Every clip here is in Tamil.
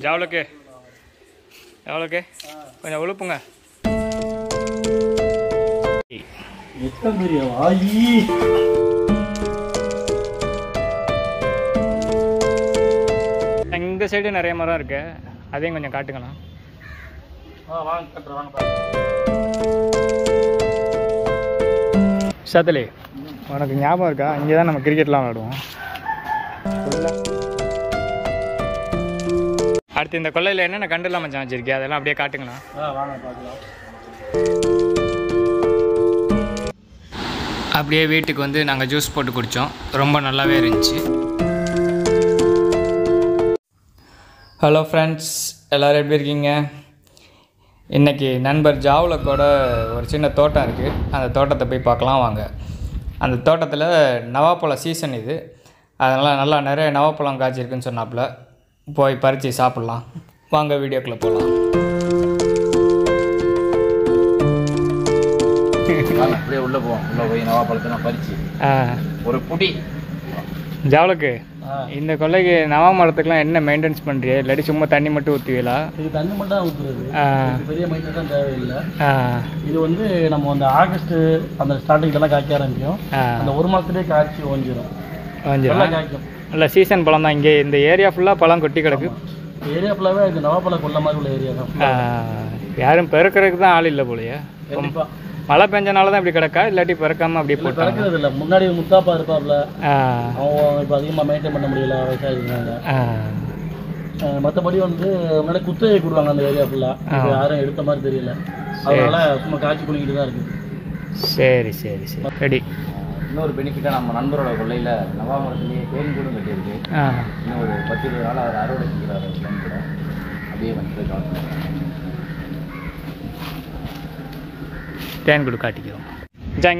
ஜாவலுக்கு எவ்வளோக்கு கொஞ்சம் உழுப்புங்க. இந்த சைடு நிறைய மரம் இருக்கு, அதையும் கொஞ்சம் காட்டுங்களா. சத்தலி, உனக்கு ஞாபகம் இருக்கா? இங்கே தான் நம்ம கிரிக்கெட்லாம் விளாடுவோம். அடுத்து இந்த கொல்லையில் என்னென்ன கண்டுலாம் மச்சான் வச்சிருக்கேன், அதெல்லாம் அப்படியே காட்டுங்களா. அப்படியே வீட்டுக்கு வந்து நாங்கள் ஜூஸ் போட்டு குடித்தோம், ரொம்ப நல்லாவே இருந்துச்சு. ஹலோ ஃப்ரெண்ட்ஸ், எல்லோரும் எப்படி இருக்கீங்க? இன்றைக்கி நண்பர் ஜாவலுக்கோட ஒரு சின்ன தோட்டம் இருக்குது, அந்த தோட்டத்தை போய் பார்க்கலாம் வாங்க. அந்த தோட்டத்தில் நவாப்பழம் சீசன் இது, அதனால் நல்லா நிறைய நவாப்பழம் காய்ச்சிருக்குன்னு சொன்னாப்புல. போய் பறித்து சாப்பிட்லாம் வாங்க, வீடியோக்குள்ளே போகலாம். அப்படியே உள்ளே போவோம். உள்ளே போய் நவாப்பழத்தை நான் பறித்து ஒரு புடி. ஜாவலுக்கு இந்த கொல்லைக்கு நவா மரத்துக்குலாம் என்ன மெயின்டெனன்ஸ் பண்ணுறிய? இல்லாட்டி சும்மா தண்ணி மட்டும் ஊற்றுவீங்களா? இது தண்ணி மட்டும் தான் ஊற்றுறது, பெரிய மெயின்டெனன்ஸ் தேவையில்லை. இது வந்து நம்ம அந்த ஆகஸ்ட் அந்த ஸ்டார்டிங்லாம் காய்க்க ஆரம்பிக்கும், அந்த ஒரு மாதத்துலேயே காய்ச்சி ஓஞ்சிடும். காய்க்கும் இல்லை, சீசன் பழம் தான். இங்கே இந்த ஏரியா ஃபுல்லாக பழம் கொட்டி கிடக்கு. ஏரியா ஃபுல்லாகவே இந்த நவாப்பழம் கொள்ள மாதிரி உள்ள ஏரியா தான். யாரும் பெருக்கிறதுக்கு தான் ஆள் இல்லை போலையே. கண்டிப்பாக மழை பெஞ்சனால தான் இப்படி கிடக்கா, இல்லாட்டி பிறக்காமல் அப்படியே போட்டு பிறக்கிறது இல்லை. முன்னாடி முத்தாப்பா இருப்பாப்ல, அவங்க இப்போ அதிகமாக மெயின்டைன் பண்ண முடியல, விவசாயிங்க. மற்றபடி வந்து முன்னாடி குத்தகை கொடுவாங்க அந்த ஏரியா ஃபுல்லாக, யாரும் எடுத்த மாதிரி தெரியல, அதனால சும்மா காய்ச்சி குளிக்கிட்டு தான் இருக்குது. சரி சரி சரி, ரெடி. இன்னொரு பெனிஃபிட்டாக நம்ம நண்பரோட கொள்ளையில் நவா மரத்துலேயே தேன் கூடும் கட்டியிருக்கு. இன்னும் ஒரு 10-20 நாள் அவர் அறுவடை செஞ்சுக்கிறாரு. தேன் கூட அப்படியே வந்து காட்டுறோம். தேன் கூடு காட்டிக்கிறோம்.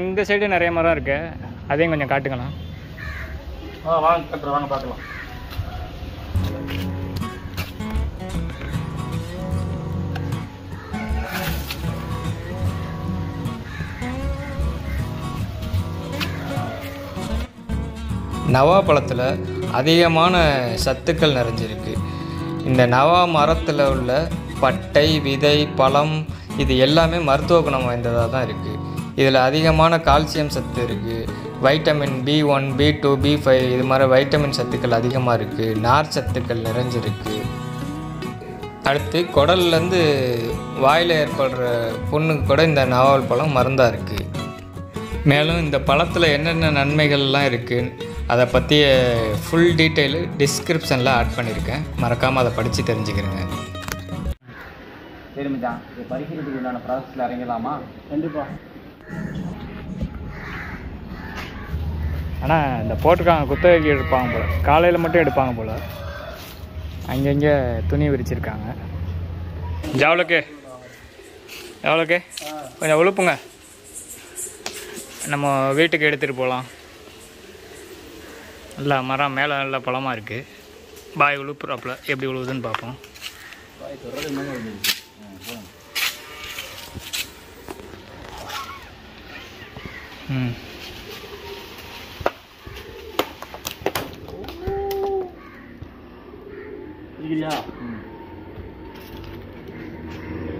இந்த சைடு நிறைய மரம் இருக்கு, அதையும் கொஞ்சம் காட்டுங்களா. வாங்க கட்டுறோம், வாங்க பார்க்கலாம். நவா பழத்தில் அதிகமான சத்துக்கள் நிறைஞ்சிருக்கு. இந்த நவா மரத்தில் உள்ள பட்டை, விதை, பழம் இது எல்லாமே மருத்துவ குணம் வாய்ந்ததாக தான் இருக்குது. இதில் அதிகமான கால்சியம் சத்து இருக்குது, வைட்டமின் B1, B2, B5 இது மாதிரி வைட்டமின் சத்துக்கள் அதிகமாக இருக்குது, நார் சத்துக்கள் நிறைஞ்சிருக்கு. அடுத்து குடல்லேருந்து வாயில் ஏற்படுற புண்ணுக்கு கூட இந்த நாவல் பழம் மருந்தாக இருக்குது. மேலும் இந்த பழத்தில் என்னென்ன நன்மைகள்லாம் இருக்குது அதை பற்றிய ஃபுல் டீட்டெயிலு டிஸ்கிரிப்ஷனில் ஆட் பண்ணியிருக்கேன், மறக்காமல் அதை படித்து தெரிஞ்சுக்கிறேங்க. சரி மச்சான், இது பறிக்கிறதுக்கு உண்டான ப்ராசஸில் இறங்கலாமா? கண்டிப்பாக. ஆனால் இந்த போட்டிருக்காங்க குத்தகைக்கு எடுப்பாங்க போல், காலையில் மட்டும் எடுப்பாங்க போல். அங்கங்கே துணி விரிச்சிருக்காங்க. ஜாவலுக்கு எவ்வளோக்கு கொஞ்சம் உழுப்புங்க, நம்ம வீட்டுக்கு எடுத்துகிட்டு போகலாம். நல்லா மரம் மேலே நல்லா பழமாக இருக்குது. பாய் உழுப்புறாப்புல, எப்படி உழுவுதுன்னு பார்ப்போம்.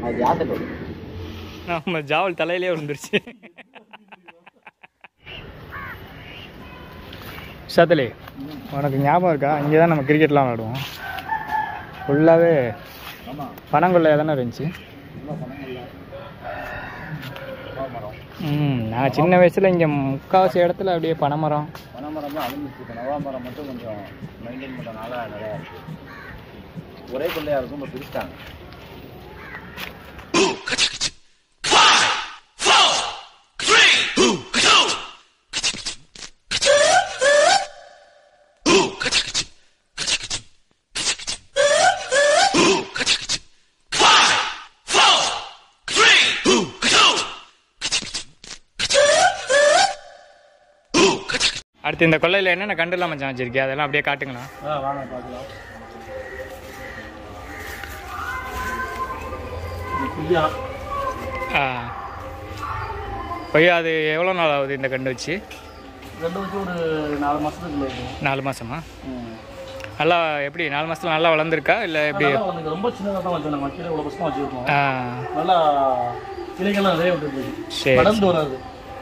அது யாத்திரை நம்ம ஜாவல் தலையிலே விழுந்துருச்சு. சத்தலி, உனக்கு ஞாபகம் இருக்கா? இங்கே தான் நம்ம கிரிக்கெட்லாம் விளாடுவோம். ஃபுல்லாகவே பனங்கொல்லையாக தானே இருந்துச்சு. நான் சின்ன வயசில் இங்கே முக்கால்வாசி இடத்துல அப்படியே பனைமரம் தான் அழிஞ்சிச்சு. இப்போ நவா மரம் மட்டும் கொஞ்சம் மெயின்டைன் பண்ணுறதுனால நிறையா இருக்குது. ஒரே கொள்ளையாக இருக்கும், இப்போ பிரிச்சிட்டாங்க. அடுத்து இந்த கொல்லையில் என்னென்ன கண்டுலாம் மச்சான் வச்சிருக்கேன், அதெல்லாம் அப்படியே காட்டுங்களா. வாங்க பார்க்கலாம். கொய்யா அது எவ்வளோ நாள் ஆகுது இந்த கண்டு வச்சு? கண்டு வச்சு ஒரு 4 மாதத்துக்கு. 4 மாதமா? நல்லா எப்படி 4 மாதத்துல நல்லா வளர்ந்துருக்கா இல்லை எப்படி? ரொம்ப சின்னதாக தான் வச்சோம். நம்ம கீழே இவ்வளோ பசங்க வச்சுருக்கோம். நல்லா கிளைகள்லாம் நிறைய விட்டுருக்கு. படர்ந்து வராது,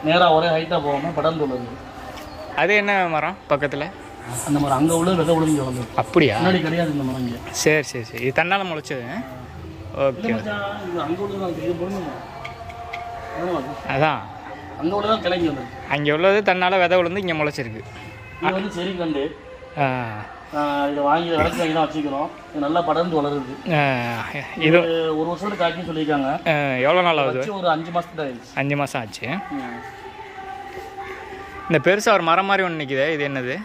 நேராக ஒரே ஹைட்டாக போகாமல் படர்ந்து வருது. அது என்ன மரம் பக்கத்தில்? அந்த மரம் அங்கே உள்ள விதை விழுந்து வளர்ந்து. அப்படியா? முன்னாடி கிடையாது இந்த மரம் இங்கே. சரி சரி சரி. இது தன்னால் முளைச்சது. ஓகே. இது அங்கே உள்ளதான் இது போகணும். அதான் அங்கே உள்ளதான் கிளைக்கு வந்து. அங்கே உள்ளது தன்னால் விதை விழுந்து இங்கே முளைச்சிருக்கு. இது வந்து செடி கண்டு இதை வாங்கி விளக்கு வாங்கி தான் வச்சுக்கிறோம். இது நல்லா படர்ந்து வளருது. இது 1 வருஷத்துக்கு காய்க்குன்னு சொல்லியிருக்காங்க. எவ்வளோ நாள் ஆகுது? ஒரு 5 மாதத்துக்கு ஆயிடுச்சு. 5 மாதம் ஆச்சு. இந்த பெருசாக ஒரு மரம் மாதிரி ஒன்று நிற்குது, இது என்னது?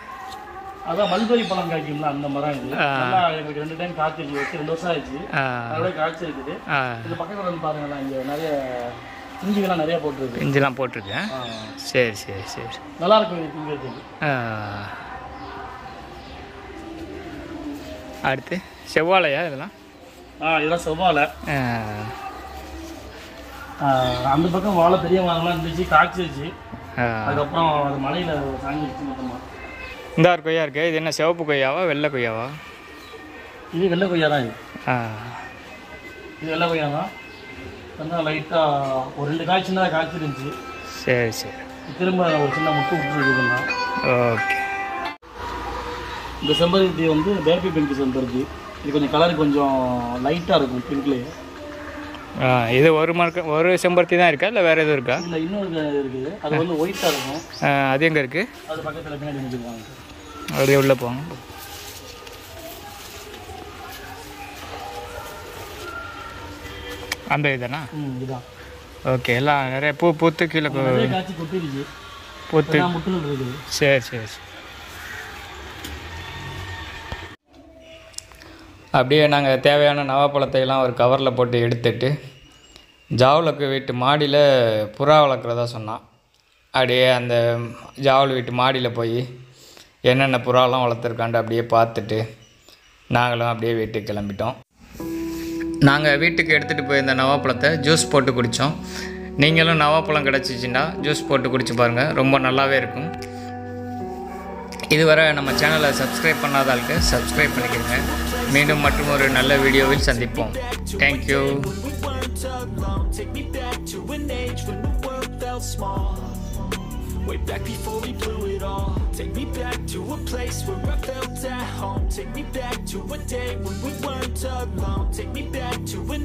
அதான் மல்பெரி பழம் காய்க்கும்ல அந்த மரம். இது நல்லா எங்களுக்கு 2 டைம் காய்ச்சிருக்கு. வச்சு 2 வருஷம் ஆயிடுச்சு. அதோட காய்ச்சி இருக்குது. இந்த பக்கத்தில் வந்து பாருங்களா, இங்கே நிறைய இஞ்சிகள்லாம் நிறைய போட்டுருக்கு. இஞ்சிலாம் போட்டிருக்கேன். சரி சரி சரி. நல்லா இருக்கும் இது திங்கிறதுக்கு. அடுத்து செவ்வாழையா இதெல்லாம்? இதெல்லாம் செவ்வாழை. அந்த பக்கம் வாழை பெரிய வாழைலாம் இருந்துச்சு, காய்ச்சிருச்சு. அதுக்கப்புறம் அது மலையில் சாங்கிடுச்சு மொத்தமாக. இந்த ஒரு கொய்யா இருக்கு. இது என்ன சிவப்பு கொய்யாவா வெள்ளை கொய்யாவா? இது வெள்ளை கொய்யா தான். இது வெள்ளை கொய்யா தான். கொஞ்சம் லைட்டாக ஒரு 2 காய் சின்னதாக காய்ச்சிருந்துச்சு. சரி சரி. திரும்ப ஒரு சின்ன முட்டு விட்டுருக்குதுன்னா. ஓகே. இந்த செம்பருத்தி வந்து பேபி பிங்க் செம்பருத்தி. இது கொஞ்சம் கலர் கொஞ்சம் லைட்டாக இருக்கும் பிங்க்லேயே. இது ஒரு செம்பருத்தி தான் இருக்கா இல்லை வேறு எதுவும் இருக்கா? இல்லை இன்னொரு இருக்குது. அது வந்து ஒயிட்டாக இருக்கும். அது எங்கே இருக்குது? அது பக்கத்தில் பின்னாடி வச்சுருக்காங்க. அப்படியே உள்ளே போங்க. அந்த இதுதானா? இதுதான். ஓகே. எல்லாம் நிறைய பூத்து கீழே காய்ச்சி கொட்டிடுச்சு. பூத்து முட்டுகள் இருக்குது. சரி சரி சரி. அப்படியே நாங்கள் தேவையான நவாப்பழத்தையெல்லாம் ஒரு கவரில் போட்டு எடுத்துட்டு ஜாவலுக்கு வீட்டு மாடியில் புறா வளர்க்குறதா சொன்னான். அப்படியே அந்த ஜாவல் வீட்டு மாடியில் போய் என்னென்ன புறாலாம் வளர்த்துருக்காண்டு அப்படியே பார்த்துட்டு நாங்களும் அப்படியே வீட்டுக்கு கிளம்பிட்டோம். நாங்கள் வீட்டுக்கு எடுத்துகிட்டு போயிருந்த நவாப்பழத்தை ஜூஸ் போட்டு குடித்தோம். நீங்களும் நவாப்பழம் கிடச்சிச்சின்னா ஜூஸ் போட்டு குடிச்சு பாருங்கள், ரொம்ப நல்லாவே இருக்கும். இதுவரை நம்ம சேனலை சப்ஸ்கிரைப் பண்ணாத ஆளுக்கு சப்ஸ்கிரைப் பண்ணிக்கிறங்க. மீண்டும் மற்றும் ஒரு நல்ல வீடியோவில் சந்திப்போம். Thank you. Way back before we blew it all. Take me back to a place where I felt at home. Take me back to a day when we weren't alone. Take me back to an